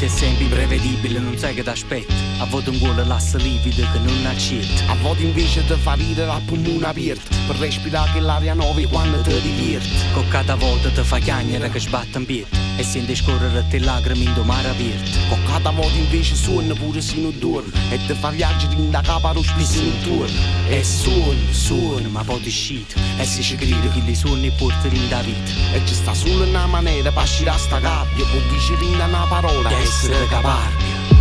è sempre imprevedibile, non sai che ti aspetta. A volte un cuore lascia livido che non accetta. A volte invece ti fa ridere a polmone aperto, per respirare quell'aria nuova quando ti diverti. Con cada volta ti fa chiagnere che sbatte in piedi e senti scorrere te lacrime in mare aperto. Con cada volta invece suona pure sino d'ora e ti fa viaggiare in da capo allo spizio in tour. E suona, Ma poi ti scita e si ci crede che li suoni portano in da vita. e ci sta solo una maniera per uscire sta gabbia, può dire in una parola Da essere caparbia.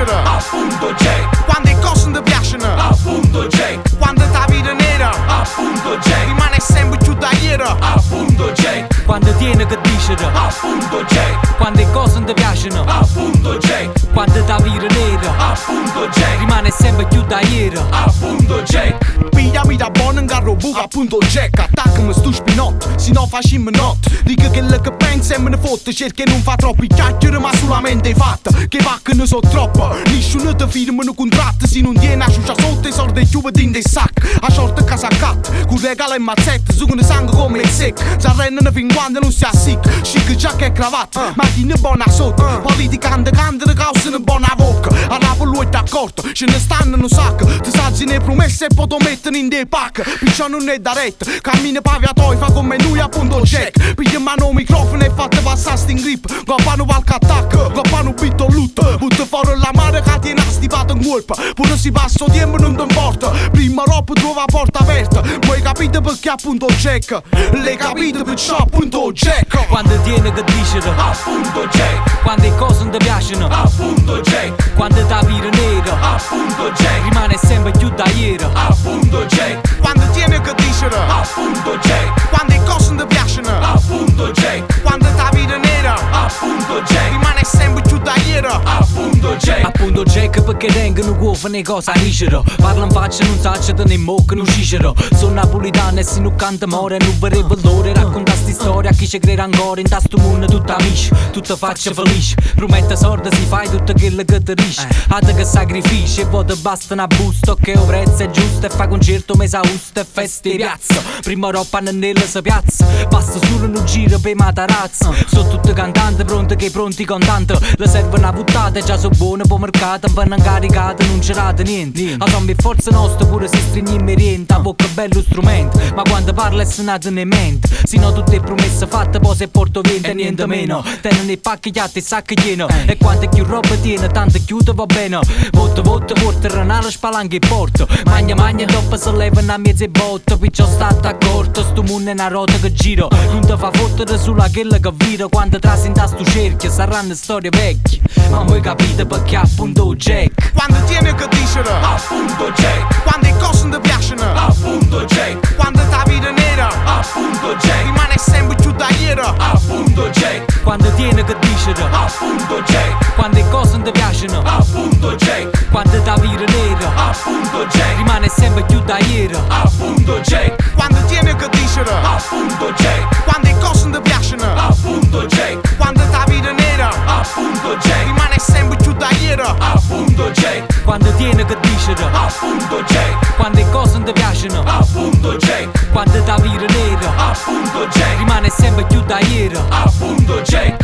Appunto Jack, quando le cose non ti piacciono, appunto Jack, quando ta vita nera, appunto Jack, rimane sempre più da ieri, appunto Jack, Quando tieni che dicere, appunto Jack, quando le cose non ti piacciono, appunto Jack, quando ta vita nera, appunto Jack, rimane sempre più da ieri. appunto Jack. Pigliami da buono in carro buca, appunto Jack, attaccami stu spinotto, se no facciamo notte. Dico quello che pensa e me ne fotte, cerca non fa troppi chiacchiere ma solamente i fatti, che vacche so troppo. Nessuno ti firma un contratto se non tieni a sciuscia sotto i soldi chiusi in dei sacchi. A sorte casaccat, con regalo e mazzette, sucano sangue come il secco. Si arrendono fin quando non si assicca, chic, giacca e cravatta, macchina buona sotto. Politicante, cante, causano buona bocca. A Napoli è d'accordo, ce ne stanno un sacco. Ti saggi ne promesse e poi ti mettono in dei pack. Piccia non è da retta, cammina paviatoi, fa come lui appunto Jack. Piglia in mano il microfono e fate passare sti in grip. Goppano qualche attacco, goppano bitto lutto. Butta fuori la mare che tiene stipato in colpa. Pure si passa tempo non ti importa, prima roba trova la porta aperta. Ma hai capito perché appunto Jack? L'hai capito perché appunto Jack? Quando tieni che dicere, Appunto Jack, quando le cose non ti piacciono, appunto Jack, quando ta vita nera, appunto Jack, rimane sempre più da ieri. appunto Jack. Quando tieni che dicere, appunto Jack, quando le cose non ti piacciono, appunto Jack, quando ta vita nera, appunto Jack, rimane sempre più da ieri, appunto Jack. Appunto Jack perché tengono cuofa ne cosa dicere. Parlano in faccia non sacciano né mocca non scicero. Sono napolitano e se non canta more non vere valore. Racconta sti storia a chi ci crede ancora. In tasto mondo tutta amici, tutta faccia felice. Promette sorda si fai tutto quello che ti dici. Ate che sacrifici e poi ti basta una busta. Che il prezzo è giusto e fa concerto mesa usta e feste di piazza. Prima roba nella si piazza, basta solo un giro per matarazza. Sono tutti cantanti pronti che pronti contanti. Le serve una puttata e già so buone po' mercato. Vanno caricate non c'erate niente. A zombie forza nostra pure se stringiamo niente. A bocca bello strumento, ma quando parla è senato ne mente. Sino tutte promesse fatte poi se porto vento e niente meno. Tengono i pacchi chiatti e sacchi pieno. E quante più roba tiene tanto chiude va bene. Voto porta renale spalanche e porto. Magna dopo se levano a mezzo e botto. Piccio stato accorto, sto mondo è una rota che giro. Non ti fa fottere sulla quella che viro. Quando trasi in tasto cerchio saranno storie vecchie. Ma voi capite perché appunto Jack. Quando tieni che dicere, appunto Jack, quando le cose non ti piacciono, appunto Jack, quando ta vita nera, appunto Jack, rimane sempre più da ieri, appunto Jack, Quando tieni che dicere, appunto Jack, quando le cose non ti piacciono, appunto Jack, quando ta vita nera, appunto Jack, rimane sempre più da ieri. appunto Jack. Quando tieni che dicere, appunto Jack, quando le cose non ti piacciono, appunto Jack, quando ta vita nera, appunto Jack, rimane sempre più da ieri, appunto Jack, Quando tieni che dicere, appunto Jack, quando le cose non ti piacciono, appunto Jack, quando ta vita nera, appunto Jack, rimane sempre più da ieri. appunto Jack.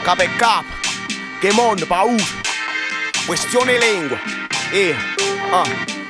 capo e capo, che mondo, paura, questione lingua,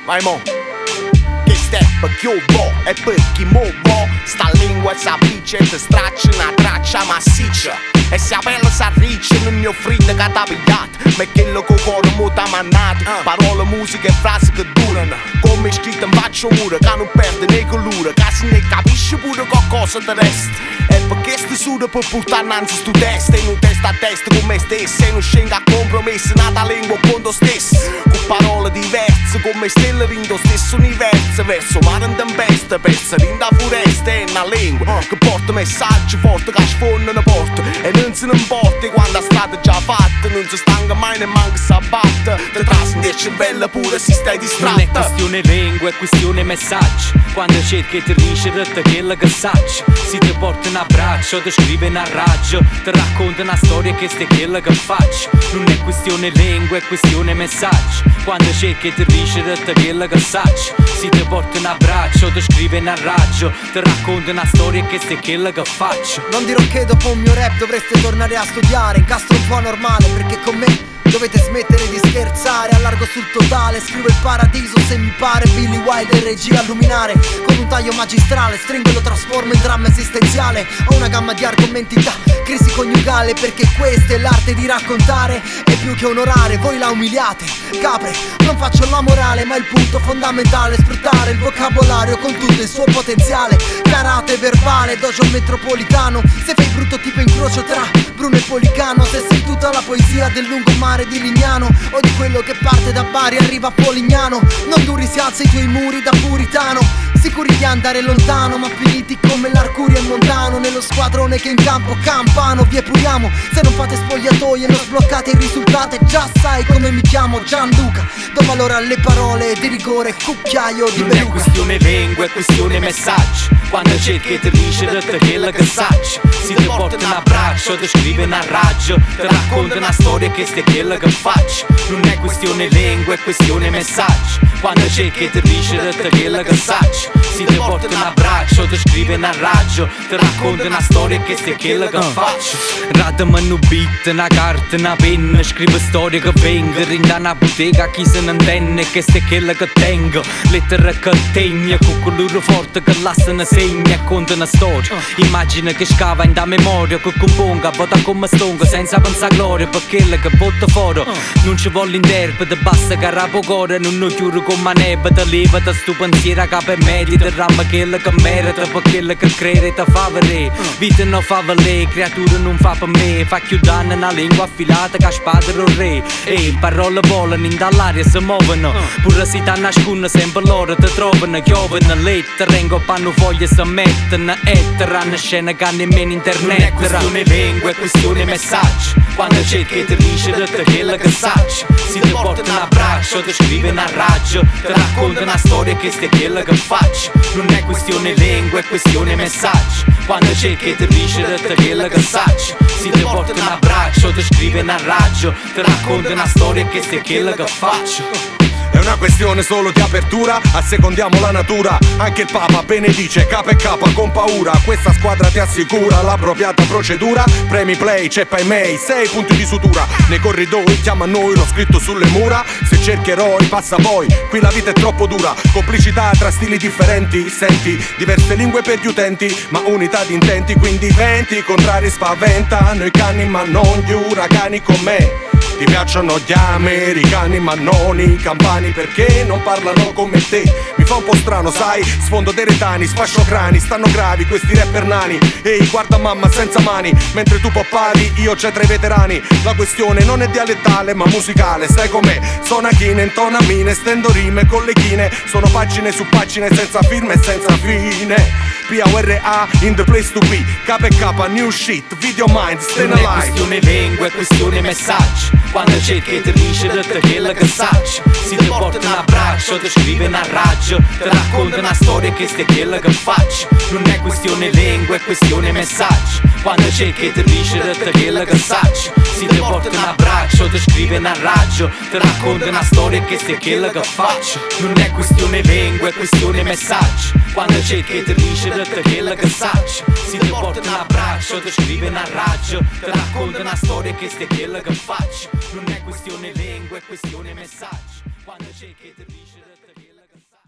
vai mo. Che step che io vo e per chi mo vo, sta lingua si avviccia e ti straccia una traccia massiccia. E se la pelle si arriccia non ne ho freddo che t'ha pigliato, ma è quello che cuore mo t'ha mandato. Parole, musica e frasi che durano, come scritto in faccia mura, che non perde né colore, che se ne capisce pure qualcosa di resta. E perché sto suda per portare innanzi stu testa, e non testa a testa con me stesso, e non scendo a compromesso, nata lingua con te stesso. Con parole diverse, come stelle rindo stesso universo, verso mare in tempesta, persa rinda foresta, è una lingua che porta messaggi forti che sfonda una porta. E non se ne importa quando è stata già fatta, non si stanca mai né manca si abbatte, ti trascina il cervello pure se stai distratta. Non è questione lingua, è questione messaggi. Quando cerchi di riuscire quello che sacci, si ti porta un abbraccio, ti scrive una raggio, ti racconta una storia che è quello che faccio. Non è questione lingua, è questione messaggi. Quando cerchi di riuscire quello che sacci, si ti porta un abbraccio, ti scrive una raggio, ti racconta una storia che è quello che faccio. Non dirò che dopo un mio rap dovreste tornare a studiare, incastro un po' normale perché con me dovete smettere di scherzare, allargo sul totale, scrivo il paradiso se mi pare, Billy Wilder regia a luminare, con un taglio magistrale, stringo e lo trasformo in dramma esistenziale, ho una gamma di argomenti da crisi coniugale, perché questa è l'arte di raccontare, è più che onorare, voi la umiliate, capre, non faccio la morale, ma il punto fondamentale è sfruttare il vocabolario con tutto il suo potenziale, karate verbale, dojo metropolitano, se fai brutto tipo incrocio tra Bruno e Policano, se sei tutta la poesia del lungomare di Lignano o di quello che parte da Bari e arriva a Polignano, non duri si alza i tuoi muri da puritano, sicuri di andare lontano ma finiti come l'Arcurio in Montano, nello squadrone che in campo campano, vi epuriamo se non fate spogliatoie, non sbloccate il risultato e già sai come mi chiamo, Gianluca, do valore alle parole di rigore, cucchiaio di beluga. Non è questione lingua, è questione messaggi. Quando cerchi di riuscire quello che sacci, si ti porta un abbraccio, ti scrive una raggio, ti racconta una storia che è quello che faccio. Non è questione lingua, è questione messaggi. Quando cerchi di riuscire quello che sacci, si ti porta un abbraccio, ti scrive una raggio, ti racconta una storia che è quello che faccio. Radami un beat, una carta, una penna, scrivo storie che vengo, rinda una bottega a chi se ne intende, che è quello che tengo. Lettere che tegno, con colore forte che lasciano segni e conta una storia. Immagina che scava in da memoria, che componga, vota come stonga, senza pensare gloria, per quello che botta fuori. Non ci vuole interprete, basta che rapo cuore, non lo chiudo con maneva, te leva da sto pensiero a capo e media, te ramma quello che merita, per quello che crede te fa vedere. Vita non fa valere, creatura non fa per me, fa chiudere una lingua affilata che spada o re. E parole volano in dall'aria si muovono, pure se ti nascono sempre loro ti trovano, chiovono lettere, rengo panno foglie si mettono, etteranno scena che nemmeno internet. Non è questione lingua, è questione messaggi. Quando cerchi di riuscire quello che sacci, si ti porta un abbraccio, ti scrive una raggio, ti racconta una storia che è quello che faccio. Non è questione lingua, è questione messaggi. Quando cerchi di riuscire quello che sacci, si ti porta un abbraccio, ti scrive una raggio, ti racconta una storia che è quello che faccio. È una questione solo di apertura, assecondiamo la natura. Anche il Papa benedice capo e capa con paura. Questa squadra ti assicura l'appropriata procedura. Premi play, ceppa e May, 6 punti di sutura. Nei corridoi chiama a noi l'ho scritto sulle mura. Se cerchi eroi passa poi, qui la vita è troppo dura. Complicità tra stili differenti, senti diverse lingue per gli utenti, ma unità di intenti, quindi venti contrari spaventano i cani ma non gli uragani con me. Ti piacciono gli americani ma non i campani, perché non parlano come te. Mi fa un po' strano, sai, sfondo dei retani, sfascio crani, stanno gravi questi rapper nani. Ehi, guarda mamma senza mani, mentre tu poppari io c'è tra i veterani. La questione non è dialettale ma musicale, sai com'è? Suona chine, intona mine, stendo rime con le chine. Sono pagine su pagine senza firme e senza fine. P-A-U-R-A, in the place to be. K&K, new shit, video mind, stay alive. Non è questione lingua, è questione messaggi. Quando cerchi di riuscire quello che sacci, si ti porta un abbraccio, ti scrive una raggio, ti racconta una storia che è quello che faccio. Non è questione lingua, è questione messaggi. Quando cerchi di riuscire quello che sacci, si ti porta un abbraccio, ti scrive un raggio, ti racconta una storia che sti è quello che faccio. Non è questione lingua, è questione messaggio. Quando cerchi di riuscire quello che sacci, si ti porta un abbraccio, ti scrive un raggio, ti racconta una storia che sti è quello che faccio. Non è questione lingua, è questione messaggio. Quando cerchi di riuscire quello che sacci.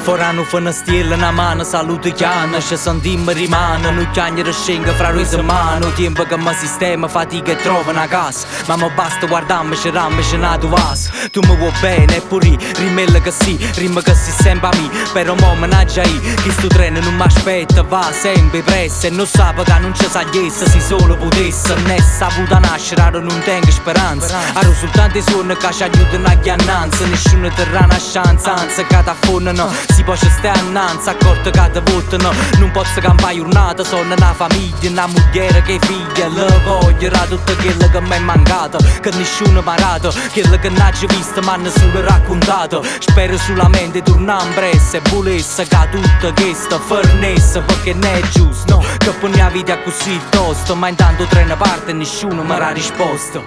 Forano fa una stella na mano, saluto chiana, ci sentimmo rimane, non chiagnere scenga fra noi mano, tempo che mi sistema, fatica e trova una casa, ma mi basta guardarmici, rammici na tua vas. Tu mi vuoi bene, pure rimella che sì, rima che si sempre a me, però mo managgia che sto treno non mi aspetta, va sempre presso, e non sape che non ci sa chiesa, si solo potesse, ne saputa nascere, ora non tengo speranza, ora soltanto i suoni che ci aiutano a chiannanza, nessuno terrà una chance, anzi che ti affondano. Si può stare annanzi, accorto che ti votano. Non posso campare giornata, sono una famiglia, una moglie che figlia. La voglio, era tutto quello che mi è mancato, che nessuno mi ha dato, quello che non ho visto ma nessuno raccontato. Spero solamente tornare presso e volesse che tutto questo fornesse, perché non è giusto, no, che poi la vita è così tosto. Ma intanto treno parte e nessuno mi ha risposto.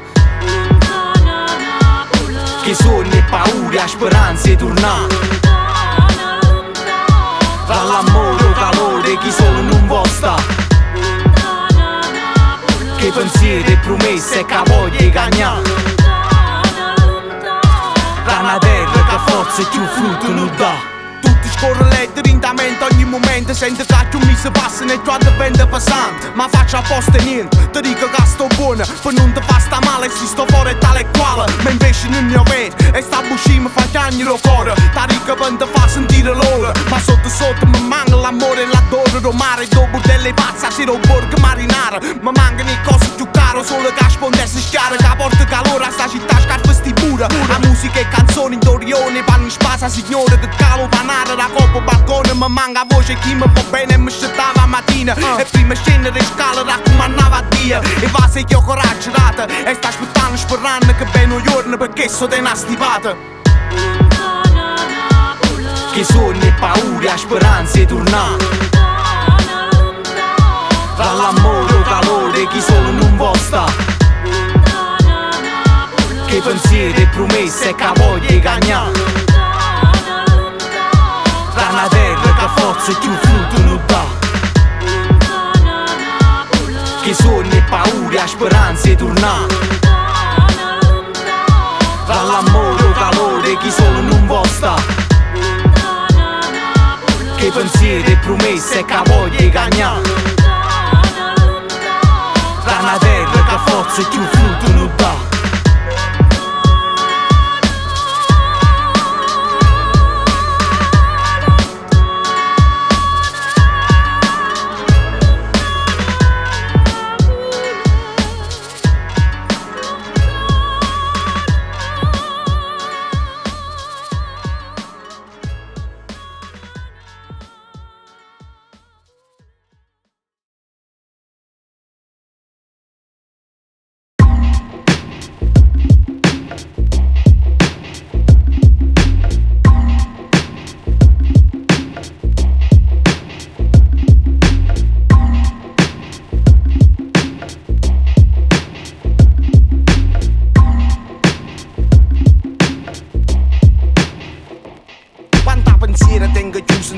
Che sogni e paure, a speranze e tornare. Tra l'amore e il calore, chi solo non vuole sta. Che pensieri e promesse che voglia di cagnare. Tra una terra che forse più frutto non dà. Tutti scorrono lentamente ogni momento, sento che più mi si passano e tu diventa pesante. Ma faccio apposta niente, ti dico che sto buona, per non ti fa sta male se sto fuori tale e quale. Ma invece non ne ho vero, e sta buscina mi fa chiagnere il cuore. Ti dico per ti fa sentire l'ora, ma sotto sotto mi manca l'amore e l'adoro. Lo mare dopo delle pazze, si lo borgo marinare. Mi mancano le cose più care, solo che spondesse schiare. Che porta calore a sta città, scarpe sti pure. La musica e canzoni in Dorione, vanno in spasa signore che calo panare. Da coppa balcone mi manca voce, chi mi va bene e mi scettava a mattina. E prima scendere in scala raccomandava a Dio. E va se io coraggio data, e sta aspettando sperando che bene un giorno perché so te una stipata. Che sogni e paure, a speranze e tornare. Tra l'amore e il calore, chi solo non vuole sta. Che pensieri e promesse che voglia di cagnare. Tra una terra che forse più frutto non dà. Che sogni e paure, a speranze e tornare. Tra l'amore e il calore, chi solo non vuole sta. Che pensieri e promesse che voglia di cagnare. Tra una terra che forse più frutto non dà.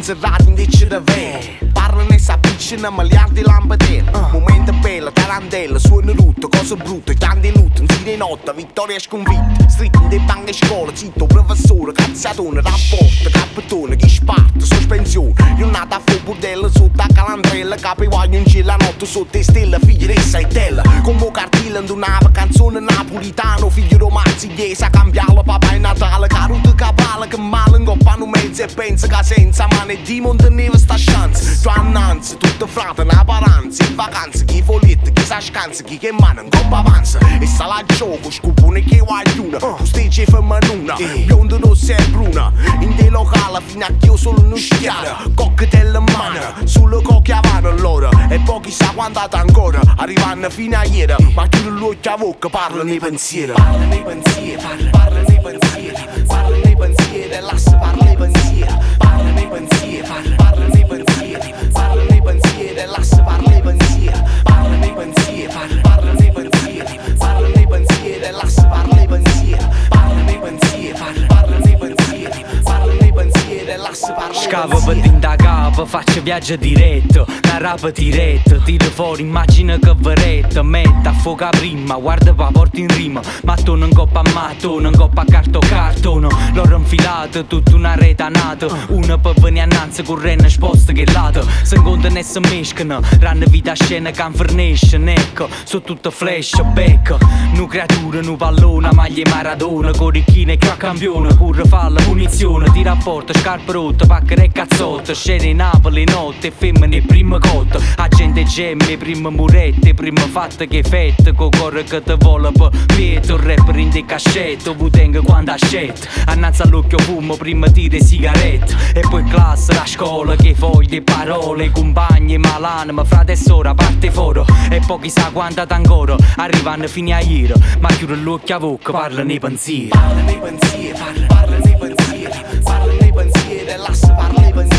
Serrati invece da vero, parlano e s'avvicinano miliardi di lampadelle. Momento bello, tarantella, suona rutto, cose brutte, chiandi lutto, in di notte, vittoria sconfitta. Stritto in dei banchi scuola, zitto, professore, cazzatone, rapporto, cappellone, chi sparte, sospensione. Giornata a fuoco bordello, sotto a calandrella, capivaglio in cielo la notte sotto le stelle, figli ressa e tella. Come cartilla indunava, canzone napolitano, figlio romanzi, chiesa, cambiarlo, papà è Natale, caruto cavallo, che male in coppano mezzo e pensa che senza mano e di monteneva sta chance. Tu annanzi, tutto frate, una paranza. stanza, in vacanza, chi foletta, chi sa scansa, chi che mano, in coppa avanza. E sta la gioco, scupone che guagliuna, tu stai c'è femminuna, bionda rossa e bruna. In te locale fino a che io solo non schiara, cocktail in mano, sulle cocche avanti loro. E poi chissà quanto ancora, arrivano fino a ieri, ma chiudono l'occhio a bocca, parlano nei pensieri. Parla nei pensieri, parla nei pensieri, parla nei pensieri, e lascia parla nei pensieri. Parla nei pensieri, parla nei pensieri, parla nei pensieri, e lascia parla nei pensieri. Parla nei pensieri, parla nei pensieri, parla nei pensieri, e lascia parla nei pensieri. Parla nei pensieri, parla nei pensieri, parla nei pensieri, e lascia parla nei pensieri. Scavo per da capo, faccio viaggio diretto, una rapa diretto, tiro fuori, immagina che veretta, metta a fuoco prima, guarda pa' porta in rima, mattone in coppa a mattone, in coppa a cartone, l'ho infilato, tutta una rete nata, una per venire annanzi con renne sposta che lato, se incontrano e si mescano, ranno vita a scena che inferniscono, ecco, su tutto flash, becco, nu creatura, nu pallone, maglie Maradona, corichine che a campione, curre falla, munizione, tira a porta, scarpe rotte, pacche e cazzotte, scene Napoli, notte, femmine, prima cotta, agente gemme, prima murette, prima fatte che fette, co corre che te vola per pietto, rapper in de cascetto, Wu-Tang quando ascetta, annanzi all'occhio fumo, prima tira sigarette, e poi classe, la scuola, che foglie, parole, compagni, malanima, frate e sora, parte foro, e poi chissà quanto ancora, arrivano fino a ieri, ma chiude l'occhio a bocca, parla nei pensieri. Parla nei pensieri, parla nei pensieri, parla nei pensieri, e lascia parla nei pensieri.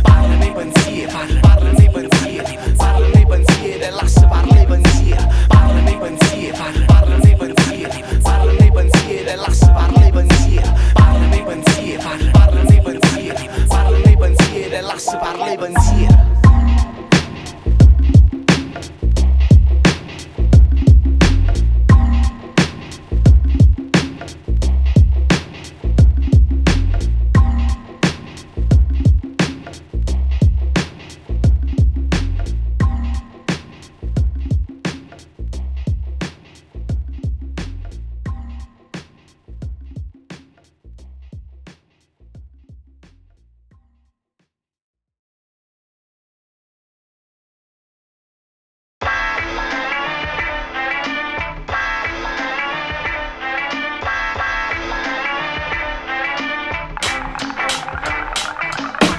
Parla nei pensieri, parla nei pensieri, parla nei pensieri, e lascia parla nei pensieri. Parla nei pensieri, parla nei pensieri, parla nei pensieri, e lascia parla nei pensieri. Parla nei pensieri, parla nei pensieri, parla nei pensieri, e lascia parla nei pensieri.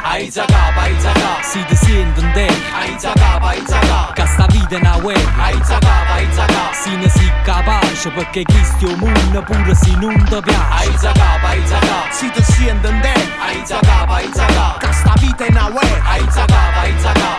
Aiza capa, si ti sentono te. Aiza capa, che sta vita è una guerra. Aiza capa, si ne si capace perché questo mondo pure se non ti piace. Aiza capa, Si ti sentono te. Aiza capa, Che sta vita è una guerra. Aiza capa,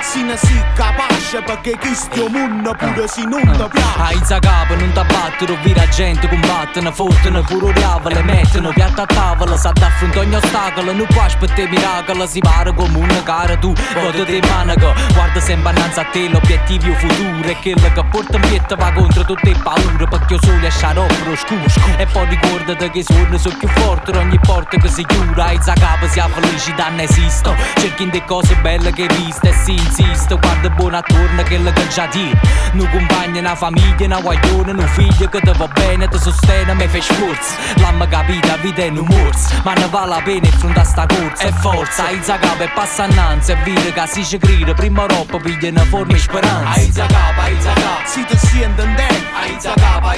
Si ne si capace perché questo mondo pure se non ti piace. Aiza capa, non ti battono, vira gente, combattono, fottono, pure le mettono, piatta a tavola, sa d'affrontare ogni ostacolo, non può aspettare miracolo, si para come una cara tu, vota di manaco, guarda sempre innanzi a te, l'obiettivo futuro è quello che porta in pietta va contro tutte le paure, perché io solo lasciare opera oscuro, e poi ricordati che i suoni sono più forti, ogni porta che si chiude, Aiza capa, si ha felicità non esiste, cerchi in de cose belle che viste e si insiste, guarda buono attorno quello che già dire, non compagni, una famiglia, una guaglione, un figlio che ti va bene, ti sostiene, mi fai sforzo, l'amma capita, vita è un morso, ma ne vale la pena affrontare sta corsa, e forza, Aiza capa e passa innanzi, e vede che si ci crede, prima roba piglia una forma e speranza. Aiza capa, Si ti sentono te. Aiza capa,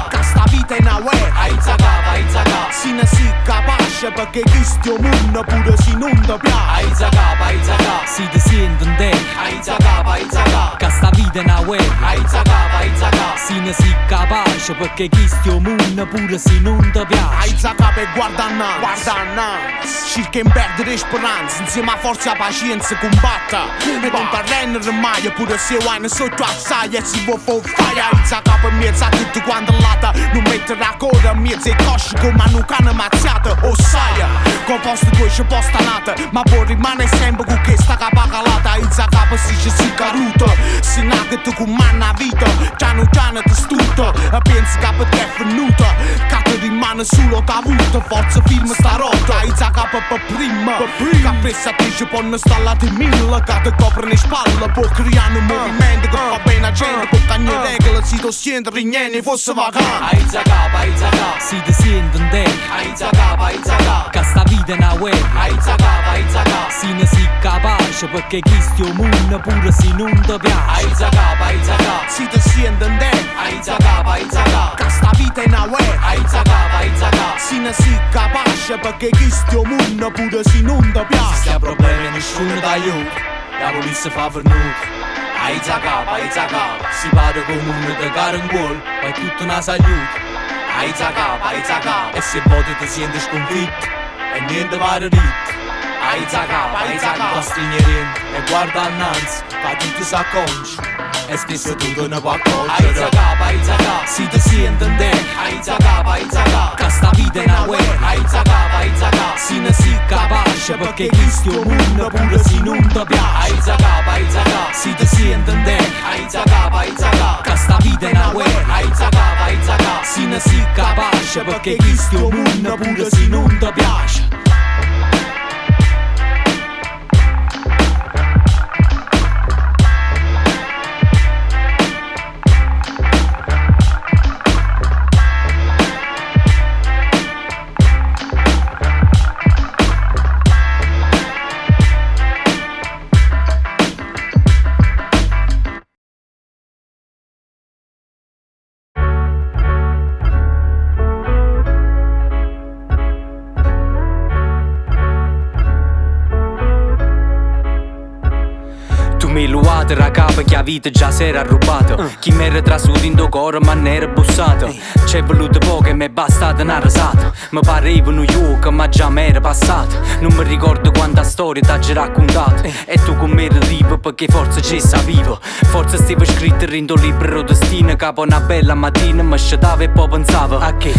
Che sta vita è una guerra. Aiza capa, Si ne si capace perché questo mondo pure se non ti piace. Aiza capa, si ti sentono te. Aiza capa, che sta vita è una guerra. Aiza capa, si ne si capace perché questo mondo pure se non ti piace. Aiza capa e guarda annanzi, cerca in perdere speranza, insieme a forza e pazienza combatta. E non ti arrendere mai, pure se vuoi sotto assai e si può fare. Aiza capa in mezzo a tutto quanto lata, non mettere a coda in mezzo ai cosci come a un cane mazziato. O sai, con posto due c'è posta nata, ma poi rimane sempre con questa capa calata. Aiza capa si caruto, si naga tu con manna vita, piano piano ti stuto, e pensi che per te è venuto, che ti rimane nessuno t'ha avuto, forza firma sta rotta. I zaga per prima, che pressa te ci ponno stallate mille, che te coprono le spalle, può creare un movimento che fa bene a gente, può cagnare regole, si to siente rigneni fosse vacante. Ai zaga, si te sienten te. Ai zaga, che sta vita è una guerra. Ai zaga, si ne si capace perché chi sto mondo pure se non ti piace. Ai zaga, si te sienten te. ai zaga, Che sta vita è una guerra. ai zaga, Si ne si capace perché chi sto mondo pure se non ti se piace. sta problemi nessuno t'aiuta, la polizia fa venuta. Ai zaga, si pare come uno di cara in cuore, poi tutto una saluta. Ai zaga, e se voti ti senti sconfitto, e niente va da ritto. Ai zaga, fa stringere e guarda innanzi, fa tutti s'acconci, e spesso tutto ne può accorgere. Ai zaga, si ti sienten te. Ai zaga, che sta vita è una guerra. Ai zaga, si ne si capace perché chi sto mondo pure se non ti piace. Ai zaga, si ti sienten te. Ai zaga, che sta vita è una guerra. Ai zaga, si ne si capace perché chi sto mondo pure se non ti piace. Mi luate la capa che la vita già si era rubato. Chi mi era trasuto in tuo cuore ma ne era bussato. C'è voluto poco e mi è bastata una risata. Mi pareva New York ma già mi era passato. Non mi ricordo quanta storia t'hai raccontato. E tu con me arrivi perché forse ci sapevo. Forse stava scritto in tuo libro destino. Capo una bella mattina mi sciatava e poi pensavo a che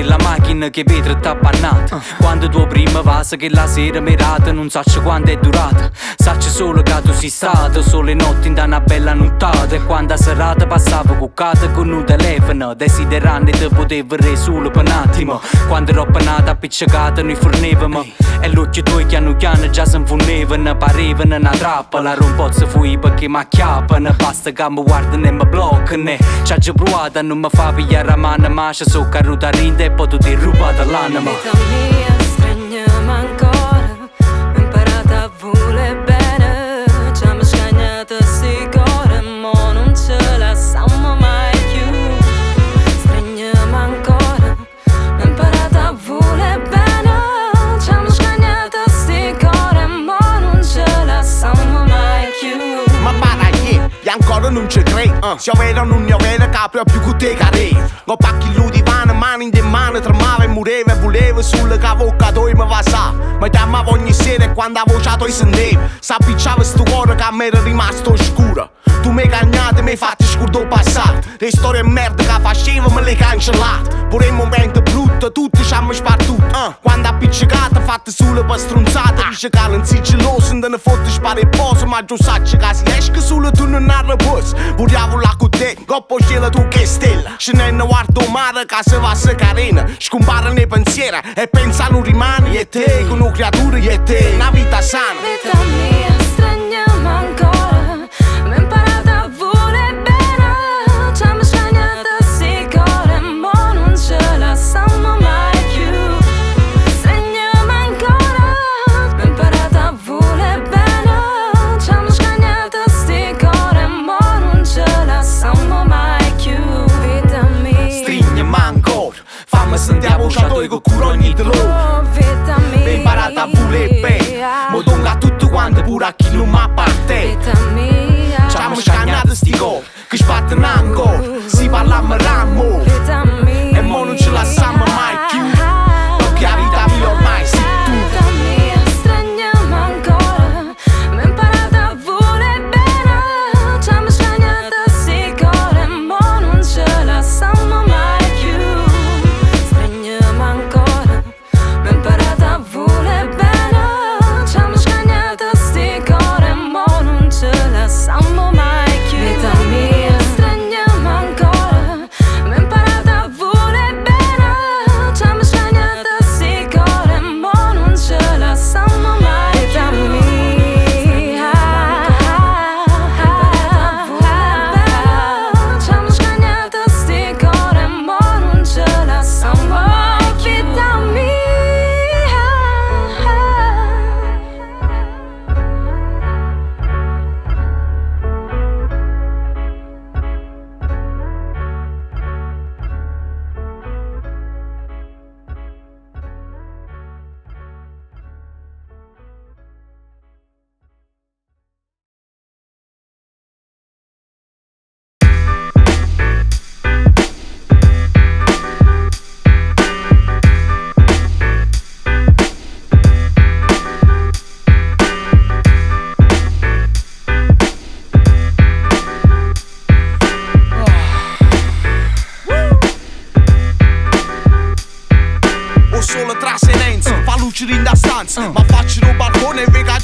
la macchina che vetro t'ha bannata. Quando tua prima vasa che la sera mirata. Non so quanto è durata. Saccio solo che tu sei stato sole notti in da una bella nottata. E quando a serata passavo cuccata con un telefono, desiderando te potevo re solo per un attimo. Quando ero appannata appiccicata noi fornevamo. E l'occhio tuoi piano piano già si infonnevano. Parevano una trappola, non posso fuori perché mi acchiappano. Basta che mi guardano e mi bloccano. Ci ho provato a non mi fa pigliare la mano, ma ci sono caduta a rinde e poi tu ti rubata l'anima. Vita mia, stringiamo ancora, ho imparato a volere bene. Ci hanno scagnato sti cuore, ma non ce la siamo mai più. Stringiamo ancora, ho imparato a volere bene. Ci hanno scagnato sti cuore, ma non ce la siamo mai più. Ma baraglie, e ancora non ci credi. Se vero non ne vero caprio più che te careve. Go pacchi lu di vana, mani in mano, tremava e mureva e voleva sulle cavocatoi mi va sa. Ma chiamava ogni sera e quando la voce tu senteva. S'appicciava sto cuore che a me era rimasto oscuro. Tu mi hai cagnato e mi hai fatto scurdo passato. Le storie merda che facevo me le hai cancellate. Pure in momenti brutti tutti ci hanno spartuto. Quando appiccicata fatta solo per stronzata. Dice che non si geloso, non ne fotte spare il poso. Ma giù sacci che si esce solo tu non hai riposo. Vogliamo là con te, coppo scela tu che stella. Scenendo guardo mare che se va a se carina. Scompare nei pensieri e pensa non rimane. E te, con una creatura e te, una vita sana. Vita mia, stringiamo ancora, ho imparato a volere bene. Ci hanno scagnato sti cuore, ma non ce la siamo mai più. Stringiamo ancora, ho imparato a volere bene. Ci hanno scagnato sti cuore, ma non ce la siamo mai più. Vita mia, Stringiamo ancora, fammi sentire la voce tua che cura ogni dolore. oh vita mia, Mi imparate a volere bene. Mo donga a tutti quanti, pure a chi non mi appartiene. vita mia, Ci hanno scagnato sti cori, che sbattono ancora. Si parla a ramo, vita mia, e mo non ce la siamo mai più. Perché la vita mia ormai sei tu. vita mia, stringiamo ancora, ho imparato a volere bene. Ci hanno scagnato sti cuore, ma non ce la siamo mai più. Stringiamo ancora, ho imparato a volere bene. Ci hanno scagnato sti cuore,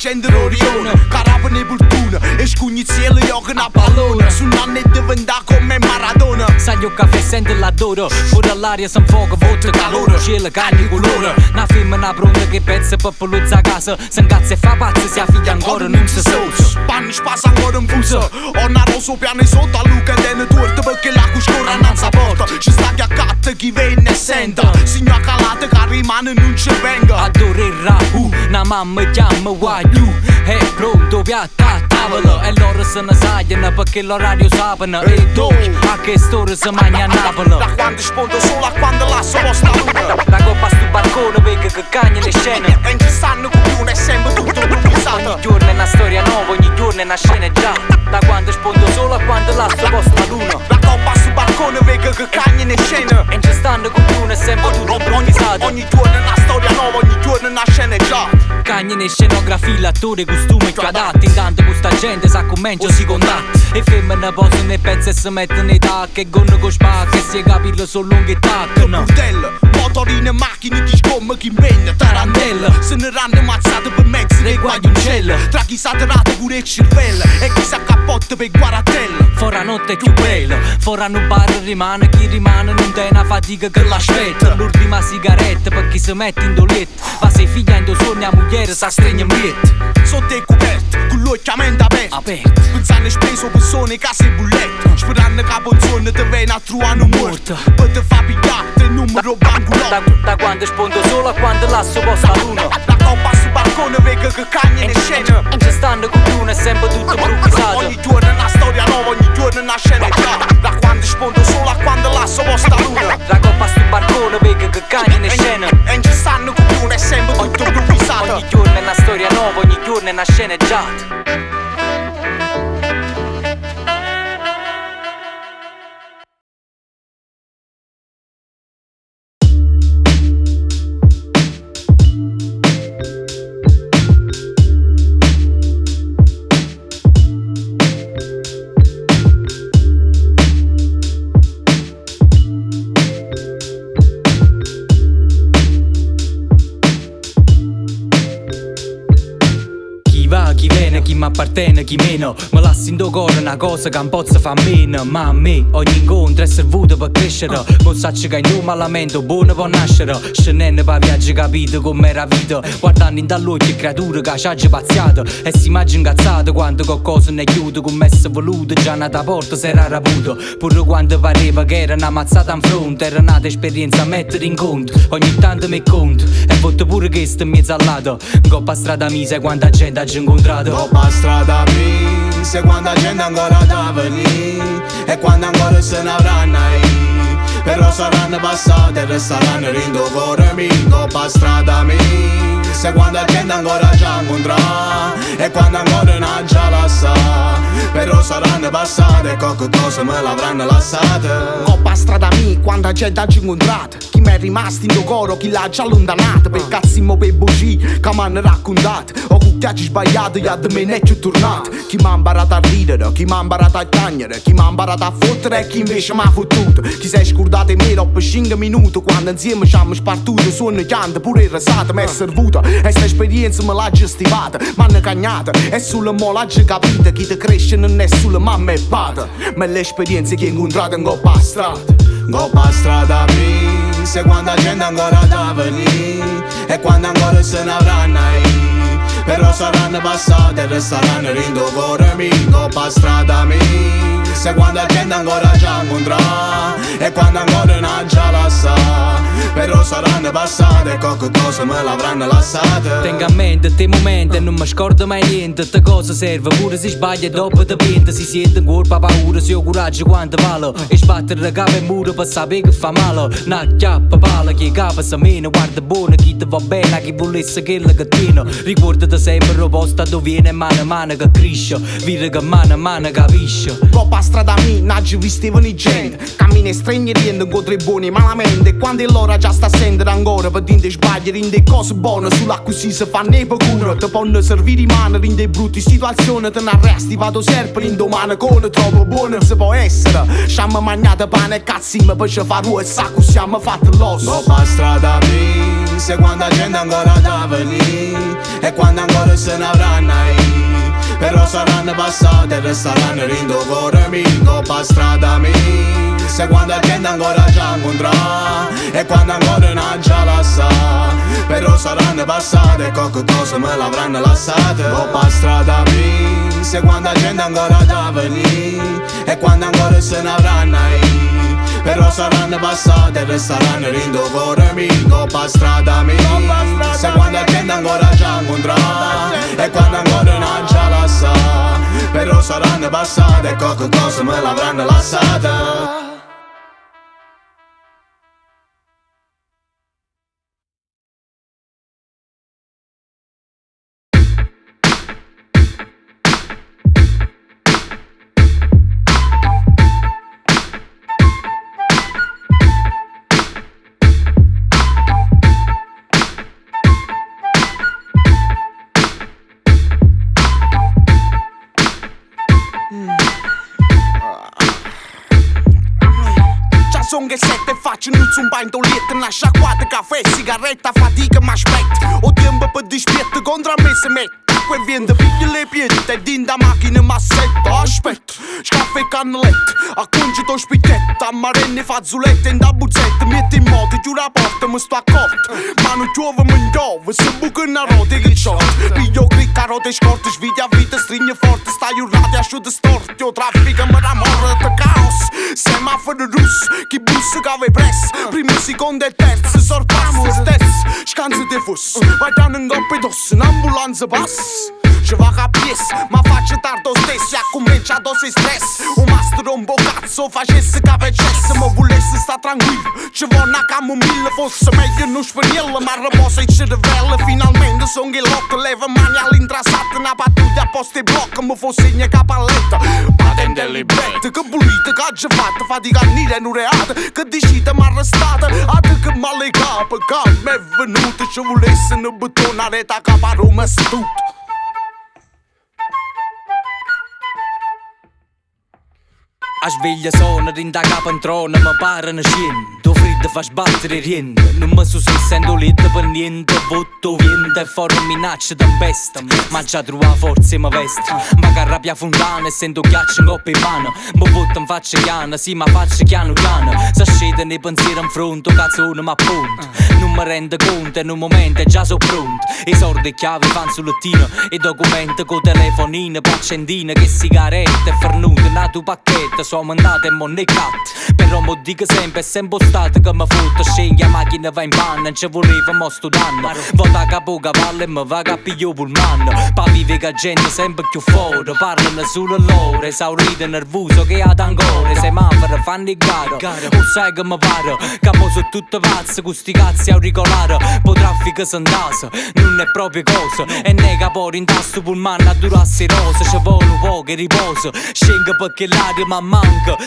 scendere Orione, caravane fortuna e scugni cielo gioca una pallone. Su un anno e diventa come Maradona. Saglio caffè sente l'adoro, fuori all'aria s'infoca, voto calore, cielo cagni colore. Una femmina pronta che pezza per poluzza a casa, s'ingazza e fa pazza, si affiglia ancora non si socia. Panni spasa ancora in fuso, ho una rosa piano sotto a Luca e ne torta perché l'acqua scorre non si porta. Ci sta che accatta chi venne e senta, signora calata che rimane non ci venga. Adoro il ragu, una mamma chiama Wagyu, è pronto piatto a tavola e loro se ne sagliano perché l'orario sapano. E doci, a che storia si mangia a Napoli. Da quando spunto solo a quando lascio vostra luna. Da coppa sto balcone vedi che cagna le scene. E ci stanno con più, è sempre tutto improvvisato. Ogni giorno è una storia nuova, ogni giorno è una sceneggiata. Da quando spunto solo a quando lascio vostra luna. Da coppa sto balcone vedi che cagna le scene. E ci stanno con più, è sempre tutto improvvisato. Ogni giorno è una storia nuova, ogni giorno è una sceneggiata. Cagna in scenografia, l'attore, costume più adatti. Intanto questa gente sa comincia si contatta. E femmine posano e pezzi e si mettono i tacchi. E gonne con spacca e si capirlo solo lunghi e taccano. Burdello, motorine, macchine di sgomma che impegna. Tarantella, se ne ranno ammazzate per mezzi dei guagliuncella. Tra chi sa terrato pure il cervello e chi sa cappotta per guaratella. Fora notte è più bella, fora un bar rimane. Chi rimane non tem una fatica che l'aspetta. L'ultima sigaretta per chi si mette in doletto. Va sei figlia in due sogni a moglie sa stregna in miet. Sotto i coperti, con l'occhio a mente aperta. Pensando speso persone, case e bullette. Sperando che canzone te viene a trovare morta. Per te fa pigliare il numero banculotto. Da quando spunto solo a quando lascio vostra luna. Da coppa sul balcone vedi che cagna in scena. E ci stanno con più, è sempre tutto improvvisato. Ogni giorno è una storia nuova, ogni giorno è una sceneggiata. Da quando spunto solo a quando lascio vostra luna. Da coppa sul balcone vedi che cagna in scena. E ci stanno con più, è sempre tutto improvvisato. Ogni giorno è una storia nuova, ogni giorno è una sceneggiata. Chi viene, chi mi appartiene, chi meno. Me lassi in do cuore una cosa che un po' fa meno. Ma a me ogni incontro è servito per crescere. Mo sacci che in un malamento buono può nascere. Scenendo per viaggi capito com'era vita. Guardando in dall'occhio creature che ci ha pazziato. E si immagina incazzata quando qualcosa ne chiude. Come se voluto già nata porta si era raputo. Pure quando pareva che era una mazzata in fronte. Era nata esperienza a mettere in conto. Ogni tanto mi conto e voto pure questo in mezzo al lato. Coppa strada mia sai quanta gente ci incontrato. Coppa strada mia, se quanta gente ancora da venire. E quando ancora se ne avranno ahí. Però saranno passate e resteranno in tuo cuore mio. Coppa strada mia, se quanta gente ancora già incontrà. E quando ancora non già lascià. Però saranno passate e qualche cosa me l'avranno lasciata. Coppa strada mia, quanta gente ha già incontrato. Chi mi è rimasto in tuo cuore, chi l'ha già allontanato. Per cazzimo per bugie che mi hanno raccontato. O cucchiacci sbagliati e da me ne è più tornato. Chi mi ha imparato a ridere, chi mi ha imparato a cagnere. Chi mi ha imparato a fottere e chi invece mi ha fottuto. Chi si è scordato in me dopo 5 minuti. Quando insieme ci hanno spartuto, suono chiante pure il resato mi è servuto. E sta esperienza me l'ha gestivata, mi hanno cagnata. E sulla mo l'ha già capita. Chi ti cresce non è sulla mamma e pata. Ma le esperienze che ho incontrato in coppa strada. Coppa strada mia, se quanta gente ancora da venire. E quando ancora se ne avranno ahí. Però saranno passate e resteranno in tuo cuore mio. Coppa strada mia, se quanta gente ancora già incontrà. E quando ancora non già lascià. Però saranno passate e qualche cosa me l'avranno lasciata. Tengo a mente te momenti e non mi scordo mai niente. Te cosa serve pure se sbaglia e dopo te pente. Si siente in colpa paura, si ho coraggio quanto vale. E sbattere le capo e muro per sapere che fa male. Una chiappa pala, chi capa sa meno. Guarda buono, chi ti va bene, a chi volesse quello che tiene. Ricordati sempre proposta dove viene mano a mano che cresce. Vire che mano a mano capisce. Coppa strada mia, naggi vistevano i gente. Cammina stregni riendo incontro i buoni malamente. Quando è l'ora già sta a sentire ancora. Per dinte sbagli, rinde cose buone. Sulla così si fa ne procura. Te ponno servire i mani, rinde brutte situazioni. Te ne arresti, vado sempre in domani con troppo buono. Se può essere, sciamma magnata pane e cazzime. Poi ci fa ruo e sa così siamo fatti l'osso. Coppa strada mia, se quando la gente ancora da venire e quando ancora se ne avranno ai, però saranno passate e resteranno rindo cuore mio pa strada mia, se quando la gente ancora già incontrà e quando ancora non già la sa, però saranno passate e qualche cosa me l'avranno lasciata pa strada mia, se quando la gente ancora da venire e quando ancora se ne avranno ai, però saranno passate e resteranno rindo cuore mio pa strada mia, se quando la gente ancora già incontrà e quando ancora non già la sa, però saranno passate e qualche cosa me l'avranno lasciata. Sono che sette faccio nu un bagno d'olietta, una sciacquata, caffè, sigaretta, fatica mi aspetta. O tempo per dispietto contro me si mette. Quel vento piglia le piette e din da macchina m'assetta. Aspetta, scaffè e cannellette, accongi to spicchetta, a marenne fazzolette in da buzzetta. Metti in moto, chiudo la porta, mi sto accorto. Ma non giove, mi giove, se buca una rota che short. Piglio clicca, rota e scorta, sveglia a vita, stringe forte. Stai urlati, asciuta storti, o traffica, me la morra da caos. Semaforo russo, chi bussa che ave press. Primo, secondo e terzo, sorpassa stesso. Scansa di fuss, vai da un coppa d'osso, un'ambulanza passa. Ci va a pies, ma faccio tardo stesso, ha cominciato se stress. Un mastro un po' cazzo facesse capecesse, ma volesse sta tranquillo. Ci va una camomilla, fosse meglio non spagnola, ma riposa e ci rivela. Finalmente son che lotto, leva mani all'intrasata, una pattuglia a posto e blocca, mi fosse in capalletta. Patente e libretta, che pulita, che già fatta, fatica a nire e non reata, che decide ma arrestata. A te che male capo, che mi è venuta, ci volesse ne buttonare da capo a Roma tutto. A sveglia sono, rinda capo in trono, mi pare una scena. Tu freddo fa sbattere riente, non mi so se sento letto per niente. Votto viento e fuori minacce tempesta, ma già trova forza e mi veste. Ma che rabbia fontana e sento ghiaccio in coppa in mano. Mi butto in faccia chiana, sì ma faccia piano piano. Se scedono i pensieri in fronte, cazzone mi appunto. Non mi rendo conto, in un momento è già so pronto. I soldi e chiavi fanno sul lettino, i documenti con telefonino, accendine, che sigarette, fernute, nato pacchetto. Sono andato e mon ne cat. Però mo dico sempre, è sempre stato che mi foto. Scegli a macchina va in panna, non ci voleva mo sto danno. Vota a capo cavallo e mi va a pigliare pullman. Pa vive che gente sempre più fuori, parlano solo loro. Esaurito e nervoso che ad ancora. Semaforo fanno il gara, o sai che mi pare che mo sono tutte pazze, con sti cazzi auricolari. Po traffico s'andasa, non è proprio cosa. E nega poi in tasto pullman a durarsi rosa. Ci vuole un po' che riposo, scenga perché l'aria mi manca.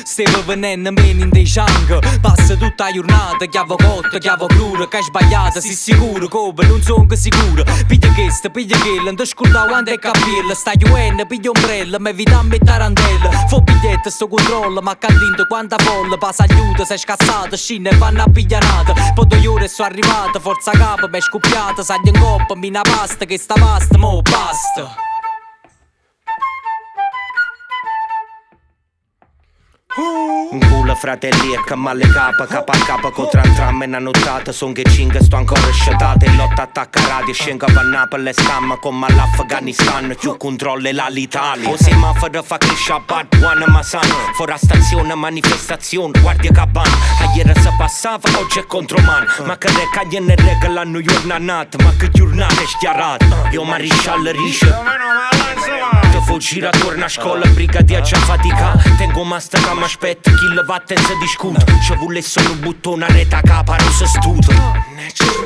Stavo venendo meno in dei cianchi. Passa tutta la giornata, chiavo cotta, chiavo crura. Che è sbagliata, si sicuro, come non sono sicuro. Piglia questa, piglia quella, non ti scorda quando è capilla. Stai uendo, piglia ombrella, mi vitammi e tarantella. Fo biglietto, sto controllo, ma candito quanta folla. Passa aiuto, sei scazzato, scina e vanno a piglianata. Poi 2 ore sono arrivata, forza capo, m'è scoppiata. Saglia in coppa, mi una pasta, che sta pasta, mo basta. Un culo fratelli e che male capa, capa a capa con tram e una nottata. Son che 5 sto ancora scetate. E lotta attacca radio, scenga a Napoli e scamma. Come all'Afghanistan, più controlla l'Italia. O semaforo fa crescere a bad one ma sanno. Fora stazione, manifestazione, guardia cabana. Ieri si passava, oggi è controman. Ma che recaglie ne regalano giornate. Ma che giornate stiarate. Io maresciallo Risce te fu gira torna a scuola, brigadier già fatica. Tengo master che m'aspetta, chi le vatten se discute. Ci volesse un buttone a rete a capa, non si studia.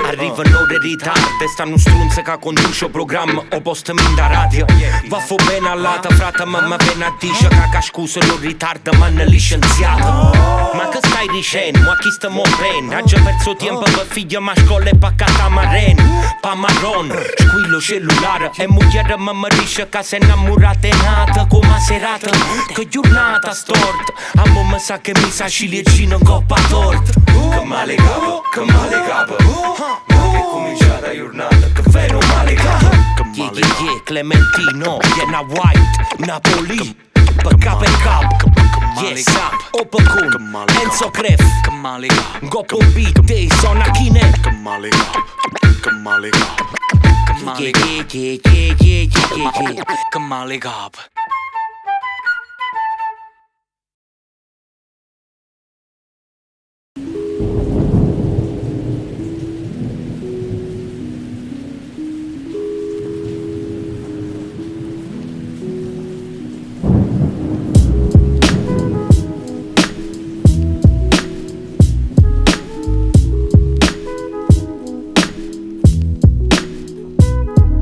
Arrivano ore ritardo e stanno strunze che conduce programma o postami da radio. Va fu bene all'ata, frate mamma bene a dice che scusa non ritarda ma non licenziato. Ma che stai dicendo? Ma chi stiamo bene? Ha già perso tempo per figlia ma scuola e paccata marren. Pa marron, squillo cellulare e moglie mamma dice che si è innamorata scatenata come serata, che giornata storta. A mo mi sa che mi sa ciliegina in coppa torta. Che male capo, che male capo. Che è cominciata la giornata, che vero male capo. Yeah, Clementino, Vienna White, Napoli, per capo e capo. Yes, Opacun, Enzo Cref, Goppo Beat, Sona Kine. Che male capo, che male capo. Che male capo.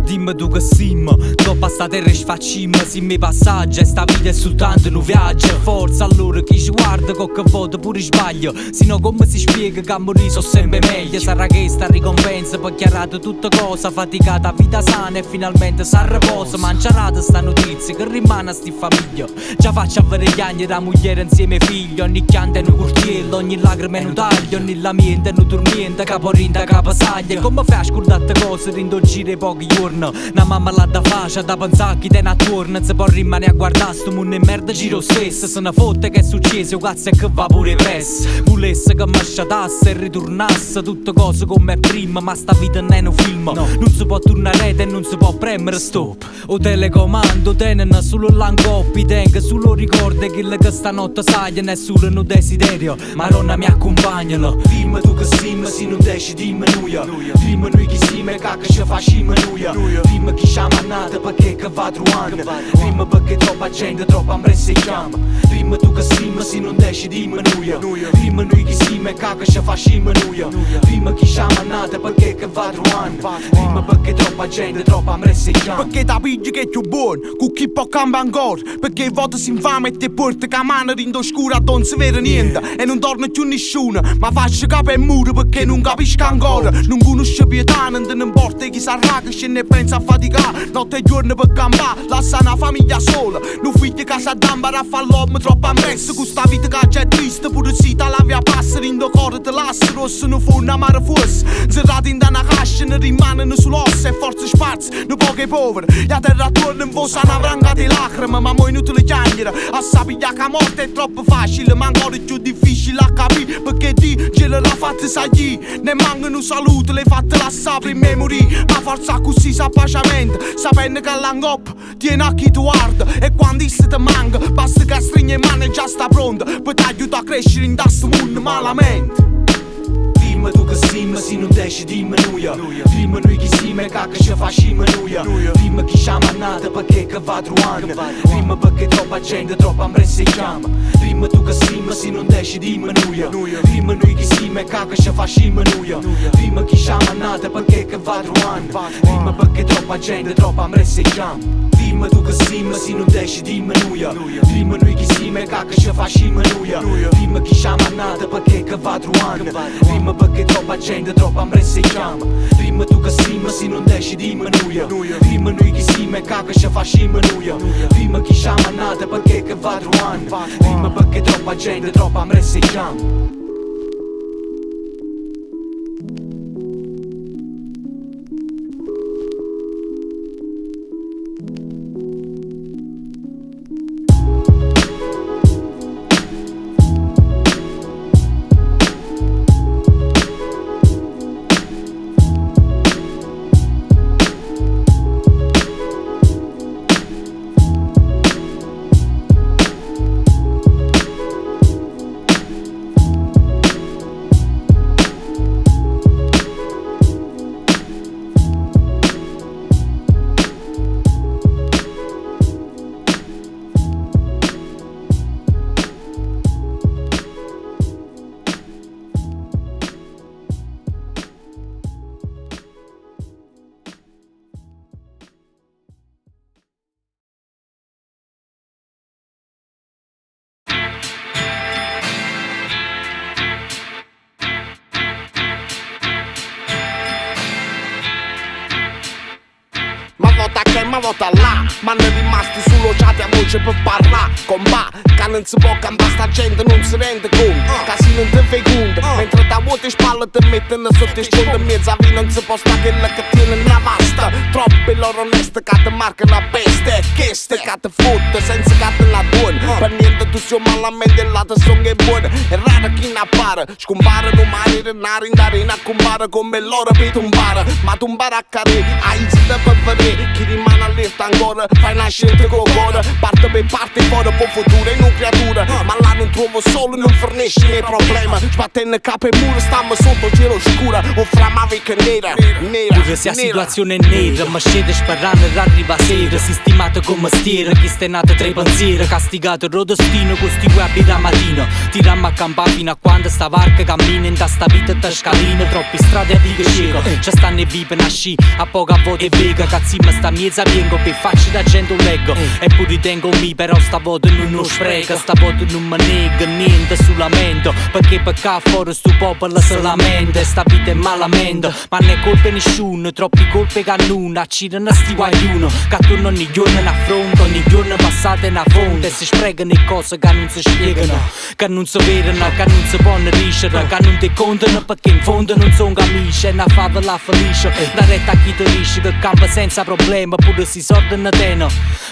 Dimmi tu che siamo, dopo sta terra sfaccimmo. Se mi passaggia e sta vita è soltanto un viaggio. Forza allora chi ci guarda con che volta pure sbaglio. Sino come si spiega che a morire so sempre meglio. Sarà che sta ricompensa per chiarare tutte cose. Faticata a vita sana e finalmente sa riposo. Mangiarata sta notizia che rimane a sti famiglia. Già faccio avere gli anni da moglie insieme ai figli. Ogni pianta è un curtiello, ogni lacrima è un taglio. Ogni lamento è un dormiente, caporinda capasaglia. Come fai a scordare cose rindolcire pochi giorni? Una mamma là da faccia, da pensare che te ne attorno. Non si può rimanere a guardare sto mondo e merda giro stesso. Se ne fotte che è successo, cazzo è che va pure presso. Volesse che mi sciatasse e ritornasse tutte cose come prima, ma sta vita non è un film. Non si può tornare e non si può premere stop. O telecomando tenen solo l'angoppi. Tengo solo ricordi che stanotte sai non è solo un desiderio. Ma non mi accompagnano. Dimmi tu che siamo, se non dici dimmi nuia. Dimmi noi chi siamo e che ci facciamo nuia. Dimmi chi siamo nati perché che va truando. Dimmi perché troppa gente, troppa ambressa e chiama. Dimmi tu che siamo, se non dici dimmi nuia. Dimmi noi chi siamo e che ci facciamo nuia. Dimmi chi siamo nati perché che va truando. Dimmi perché troppa gente, troppa ambressa e chiama. Perché da pigli che è più buono, con chi può cambiare ancora. Perché i voti si infame e ti porta che a mano rindo scura non si vede niente. E non torna più nessuno, ma faccio capo e muro perché non capisco ancora. Non conosce pietà, non te ne importa chi sarà che scende e pensa a faticare. Notte e giorno per campare, lascia una famiglia sola. Non figli che si addambara a fare l'uomo troppo ammesso. Con sta vita che c'è triste, pure si la via passa. Rindo cuore te lascia rosso, non fa una mare fosse. Zerrati in una cascia, ne rimangono sull'ossa e forse sparsi, non pochi poveri. La terra attorno in fosse una vranga di lacrime, ma mo' inutile chiangere. A sapere che la morte è troppo facile, ma ancora più difficile a capire. Perché ti ce l'ha fatta sagli, ne mancano salute, le fatte la sapere in memoria. Ma forza così sa paciamente, sapendo che l'angop tiene a chi tu guarda. E quando se ti manca, basta che stringi in mano e già sta pronta per ti aiutare a crescere in questo mondo malamente. Dimmi tu che siamo, se non dici dimmi nuia. Dimmi noi chi siamo e che ci facciamo nuia. Dimmi chi siamo nati perché che va truando. Dimmi perché troppa gente, troppa ambressa e chiama. Dimmi tu che siamo, se non dici dimmi nuia. Dimmi noi chi siamo e che ci facciamo nuia. Dimmi chi siamo nati perché che va truando. Dimmi perché troppa gente, troppa ambressa e chiama. Dimmi tu che siamo, se non dici dimmi nuia. Dimmi noi chi siamo e che ci facciamo nuia. Dimmi chi siamo nati perché che va truando. Dimmi perché troppa gente, troppa ambressa e chiama. Dimmi tu che siamo, se non dici dimmi nuia. Dimmi noi chi siamo e che ci facciamo nuia. Dimmi chi siamo nati perché che va truando. Dimmi perché troppa gente, troppa ambressa e chiama. Ma vota che, ma vota là. ma ne rimasti solo ciati a voce per parlare. Comba, che non si può cantare, sta gente non si rende conto. Casi non ti fai conto, mentre da vuote spalle ti mettono sotto i sconti. In mezzo a via non si può stare quella che tiene una vasta. Troppe loro oneste che ti marcano la peste. Cheste che ti fotte senza che te la buona. Per niente tu sei malamente e la te sono è buona. È raro chi ne appare, scompare domani renare in arena. Compare come loro per tombare. Ma tombare a carre, hai zita per vedere. Chi rimane all'esta ancora, fai una scelta con cuore. Parte per parte, fuori per futuro e non creatura. Ma là non trovo solo, non fornisce nei problemi. Sbattendo capo e muro, stiamo sotto cielo scura. O framma vecchia nera, nera. Pure se la situazione è nera, ma scende sparando e arriva sera. Sistemato come stiera, chi sta nato tra i pensieri. Castigato il destino, con sti web da mattina. Tirammo a campare fino a quando sta varca cammina in sta vita da scalina. Troppi strade a dica scega, ci stanno e vive a sci, a poca voce vega. Cazzimma sta mezza vengo, per facci da gente leggo. Eppure tengo mi, però sta volta non spreca. Sta volta non mi nega niente sul lamento, perché qua fuori sto popolo si lamenta. Sta vita è malamento, ma non è colpa nessuno. Troppi colpe che non accidano a sti guagliuno. Che torno ogni giorno in affronto, ogni giorno passate in fonte. Si sprecano le cose che non si spiegano, che non si vedono, che non si possono riuscire, che non ti contano, perché in fondo non sono amici. E una favola felice, la retta a chi ti riesce, che campa senza problema, pure si sordono teno.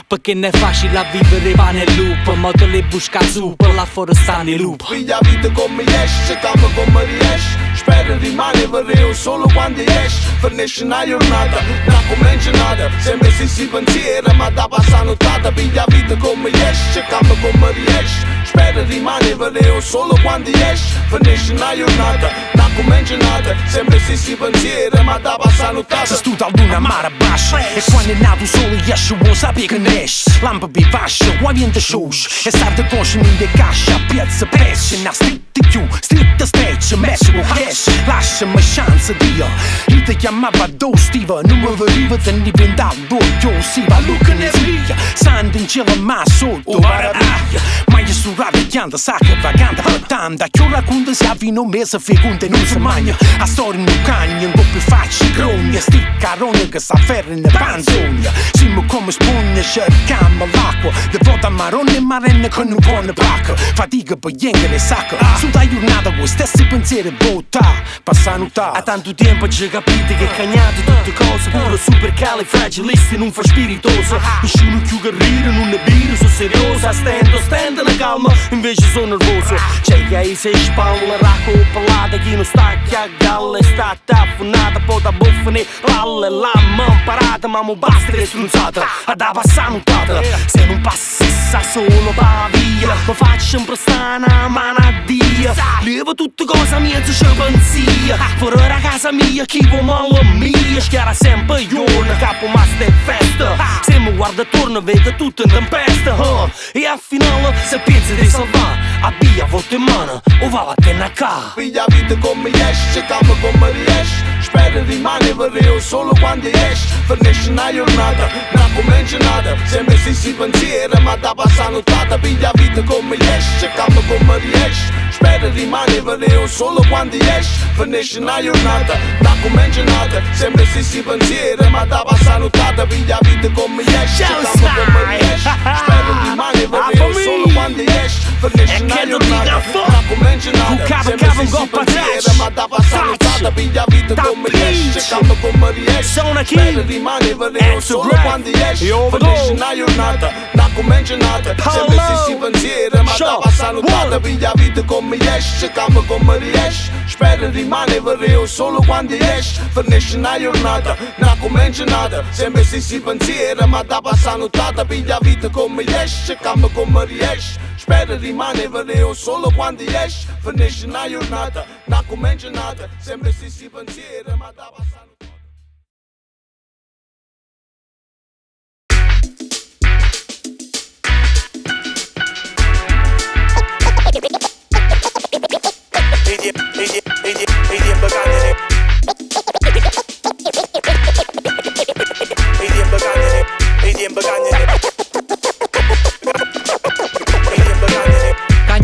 Perché non è facile a vivere pane e lupo, ma te le busca zuppa, là fuori stanno i lupi. Piglia vita come esce, campa come riesce. Spero rimane vero solo quando esce. Finisce una giornata, non comincia nada. Sempre si pensiera, ma da passa notata. Piglia vita come esce, campa come riesce. Spero rimane vero solo quando esce. Finisce una giornata, non comincia nada. Sempre si pensiera, ma da passa notata. Se stu da luna mare baixa, e quando è nato solo esce, vuoi sapere che ne esce. Lampa bivascia, vuoi viene scioscia. E stare conscio in de caixa, piazza pesce. Na stritta chiù, stritta steccia, messo con cash. Lasciami chance, Dio. Io ti chiamava Do Steve, non mi veniva da diventare doppio. Si va Luca ne sveglia, sando in cielo ma sotto maraviglia. Ma io sto ravvigliando, sa che vagante portando. Che ora quando si avvino un mese feconda e non si magna. A storia in un cagno, un po' più facile grogna. Sti carone che s'afferra in panzogna. Siamo come spugna, cercamo l'acqua. De volta marrone e marenne con un buon pacco. Fatica per yengere sacco. Su da giornata con stessi pensieri vota. Passano ta. A tanto tempo ci capite che cagnate tutte cose. Pure super califragilisti non fa spiritoso. Nessuno più che rire, non ne bire, sono serioso. Stendo na calma, invece sono nervoso. C'è che hai sei spalle, racco pelata. Chi non sta a galle, sta taffonata. Poi da buffane, lalle, lamma imparata. Ma mo basta che strunzata, a da passare notata. Se non passi sa solo va via. Ma faccio sempre stana manadia. Levo tutte cose mie, c'è benzia. Fuori da casa mia, chi può male mia. Schiara sempre giorno, capo ma ste festa. Se mi guarda attorno vedo tutto in tempesta. E al finale se pensi di salvare, abbia volta in mano o va a tenere qua. Piglia vita come esce, campa come riesce. Spero rimane vero solo quando esce. Finisce una giornata, non comincia nada. Sempre si pensiera, ma da passa notata. Piglia vita come esce, campa come riesce. Spero rimane vero solo quando esce. Finisce una giornata, non comincia nada. Sempre si pensiera, ma da passa notata. Piglia vita come esce, campa come riesce. Spero rimane vero solo quando esce. Finisce una giornata, non comincia nada. Sempre si pensiera, ma da passa notata. Piglia vita come esce, campa come riesce. Spero rimane vero solo quando esce. Finisce una giornata, non comincia nada. Sempre si pensiera, ma da passa notata. Piglia vita come esce, campa come riesce. Spero rimane vero solo quando esce. Finisce una giornata, non comincia nada. Sempre si pensiera, ma da passa notata. Piglia vita come esce, campa come riesce. Spero rimane vero solo quando esce. Finisce una giornata, non comincia nada. Sempre si pensiera, ma da passa notata.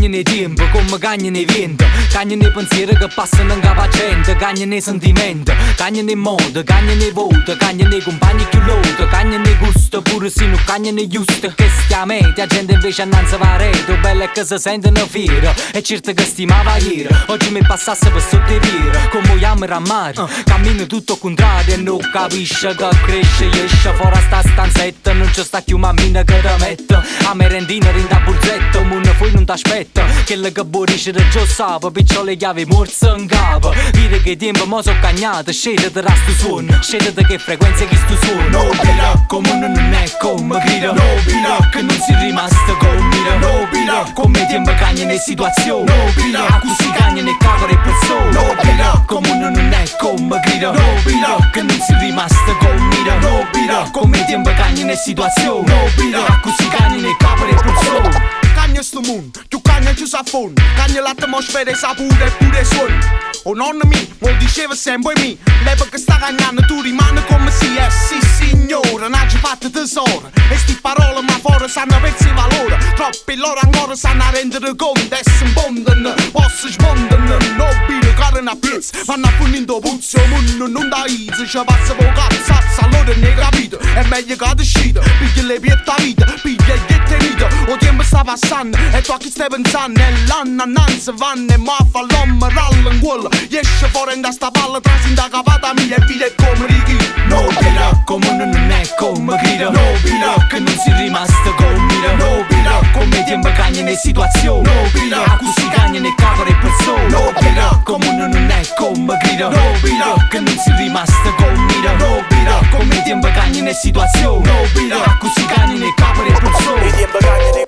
Cagna nei tempo, come cagna nei venti. Cagna nei pensieri che passano in capo a gente. Cagna nei sentimenti, cagna nei modi, cagna nei voti, cagna nei compagni più loti, cagna nei gusti, pure se non cagna nei giusti. Che stia a mente, la gente invece annanza va reto. Bella è che si sentono fieri, e certo che stimava ieri. Oggi mi passasse per sotto i piedi, come vogliamo rammare. Cammino tutto al contrario e non capisce che cresce. Esce fuori a sta stanzetta, non ci sta più mammina che ti mette a merendina rinda burzetta. Munna poi non t'aspetta, quella che buonisce da già sape, picciò le chiavi morse in capo. Dire che tempo mo so cagnata, scendete da sto suono, scendete che frequenza che sto suono. No pira, comune non è come grida. No pira, che non si rimasto con mira. No pira, come tempo cagna ne situazioni. No pira, a cui si cagna ne cavolo e persone. No pira, comune non è come grida. No pira, che non si rimasto con mira. No pira, come tempo cagna ne situazioni. No pira, a cui si cagna ne cavolo e persone. Cagna sto mondo, tu cagna ci sa fon. Cagna l'atmosfera e sapore e pure suono. O nonna mi, mo diceva sempre mi. L'epoca che sta cagnando tu rimane come si è. Sì signore, non ci fatto tesoro. E sti parole ma fuori sanno pezzi valore. Troppi loro ancora sanno rendere conto. E si imbondano, posso sbondano. Nobile, carne a piezza, vanno a punendo puzzo. Munno non da izzo, ci passa po' cazzazza. Allora ne capito, è meglio che ti scita. Piglia le piette a vita, piglia e ghette vita. O tempo sta passando, e tu a chi stai pensando. E l'anno annanzi vanno e ma fa l'uomo rall'anguola. Esce fuori da sta palla, trasi in da capata mia e vide come righi. No pira, comune non è come grida. No pira, che non si rimasto con mira. No pira, come tempo cagna ne situazioni. No pira, a cui si cagna ne cavolo e persone. No pira, comune non è come grida. No pira, che non si rimasto con mira. No pira, come tempo cagna ne situazioni. No pira, a cui si cagna ne cavolo e persone.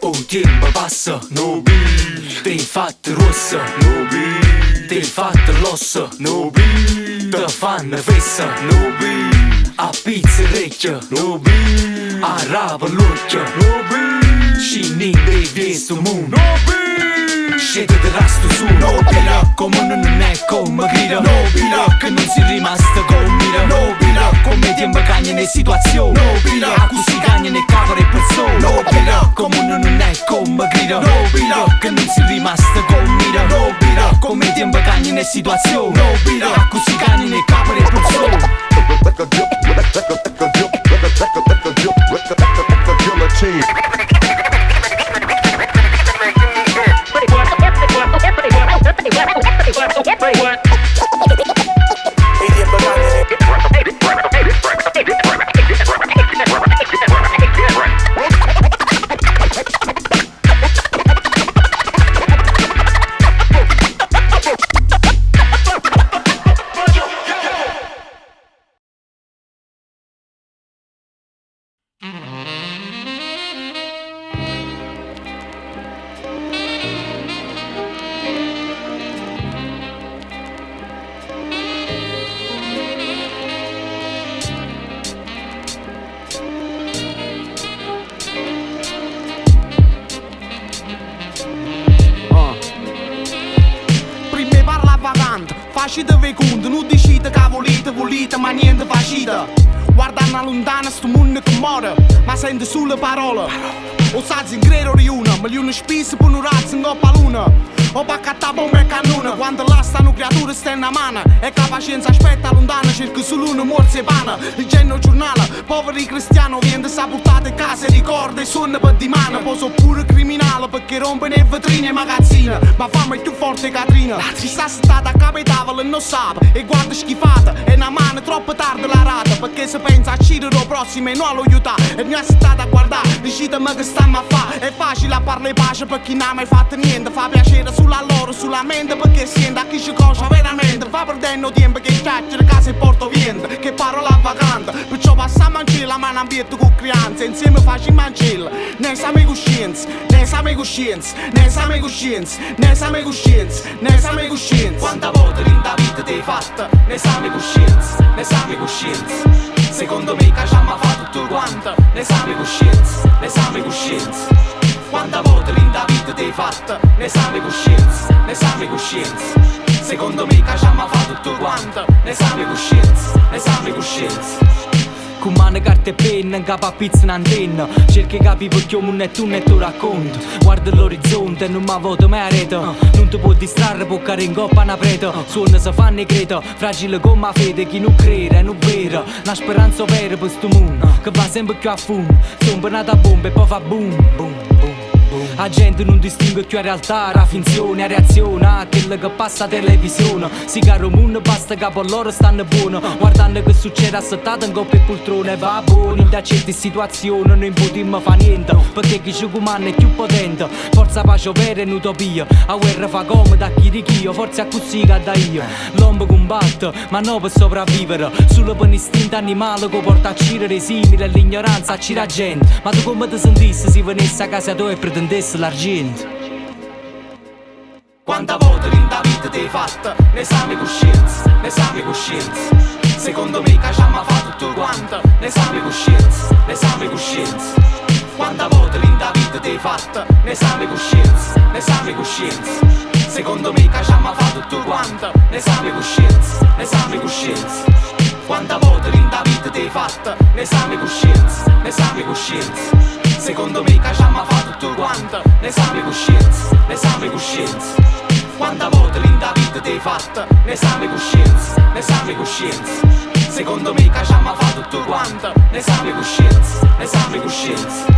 Oh tempo passa, no pira, ti fatto rossa, no pira, ti fatto l'osso, no pira, ti fanno fessa, no pira, a pizza recchia, no pira, a rapa l'occhia, no pira, scendi dei viesi sto mondo, no pira, scende da sto su, no pira, comune non è come grida, no pira, che non si rimasto con mira, no pira, come tempo cagna ne situazioni, no pira, a cui si cagna ne cavolo e persone, no pira, comune non è come grida, no pira, che non si rimasto con mira, no pira, come tempo cagna ne situazioni, no pira, a cui si cagna ne cavolo e persone. Facite vecundo, non dicite che volete, ma niente facite. Guardando lontano sto mondo che muore, ma sente solo parole. O sazi in gredo di una, milioni spese per un razzo in coppa luna. O pa cattare bombe e cannone, quando là stanno creature stanno a mano. E che la pazienza aspetta lontana, cerca solo una morsa e pana. Leggendo giornale, poveri cristiani viene saportato in casa e ricorda e suona per di mano. Poi sono pure criminale perché rompono le vetrine e magazzine. Ma fammi più forte Catrina, ci sta stata a capo e tavola e non sa. E guarda schifata, e una mano troppo tardi la rata. Perché se pensa a Ciro prossimo e non lo aiuta. E non è stata a guardare, decidimi che stiamo a fare. È facile a parlare pace per chi non ha mai fatto niente. Fa piacere sulla loro, sulla mente perché sente a chi ci conosce veramente. Va perdendo tempo che chiacchiere casa e porto vento. Che parola vacante, perciò passiamo in la mano ambiente con creanza. Insieme facciamo ancilla, ne siamo coscienza, ne siamo coscienza, ne siamo coscienza, ne siamo coscienza, ne siamo coscienza. Quanta volte in da vita ti hai fatta, ne siamo coscienza, ne siamo coscienza. Secondo me che ci abbiamo fatto tutto quanto, ne siamo coscienza, ne siamo coscienza. Quanta volte in da vita ti hai fatta, ne siamo coscienza, ne siamo coscienza. Secondo me che ci abbiamo fatto tutto quanto, ne siamo coscienza, ne siamo coscienza. Con mano carte carta e penna, in capo a pizza un'antenna. Cerchi di capire perché un mondo è tu e tu racconto. Guarda l'orizzonte e non mi voto mai a rete. Non ti può distrarre, può care in coppa una prete. Suona se fanno i creta, fragile come la fede. Chi non crede è non vera, una speranza vera per sto mondo che va sempre più a fondo. Somba nata bomba e poi fa boom, boom, boom. La gente non distingue più la realtà, la finzione, la reazione a quello che passa a televisione. Si caro mondo basta che per loro stanno buono. Guardando che succede assettato in coppia e poltrone. Va buono, da certe situazioni non potremmo fa niente, perché chi ci comanda è più potente. Forza pace vera è un'utopia, la guerra fa comoda a chi di chi, forza così che da io. L'uomo combatte, ma non per sopravvivere, solo per un istinto animale che porta a cirere simile all'ignoranza a cira gente. Ma tu come ti sentissi se venisse a casa tua e pretendesse l'argento? Quanta volte l'inta vita ti hai fatta, l'esame coscienza, l'esame coscienza. Secondo me che ci hanno fatto tutto quanto, l'esame coscienza, l'esame coscienza. Quanta volte l'inta vita ti hai fatta, l'esame coscienza, l'esame coscienza. Secondo me che ci hanno fatto tutto quanto, l'esame coscienza, l'esame coscienza. Quanta volte l'inta vita ti hai fatta, l'esame coscienza, l'esame coscienza. Secondo me che ci hanno fatto tutto quanto, l'esame coscienza, l'esame coscienza. Quanta volte l'inta vita ti hai fatta, l'esame coscienza, l'esame coscienza. Secondo me che ci hanno fatto tutto quanto, l'esame coscienza, l'esame coscienza.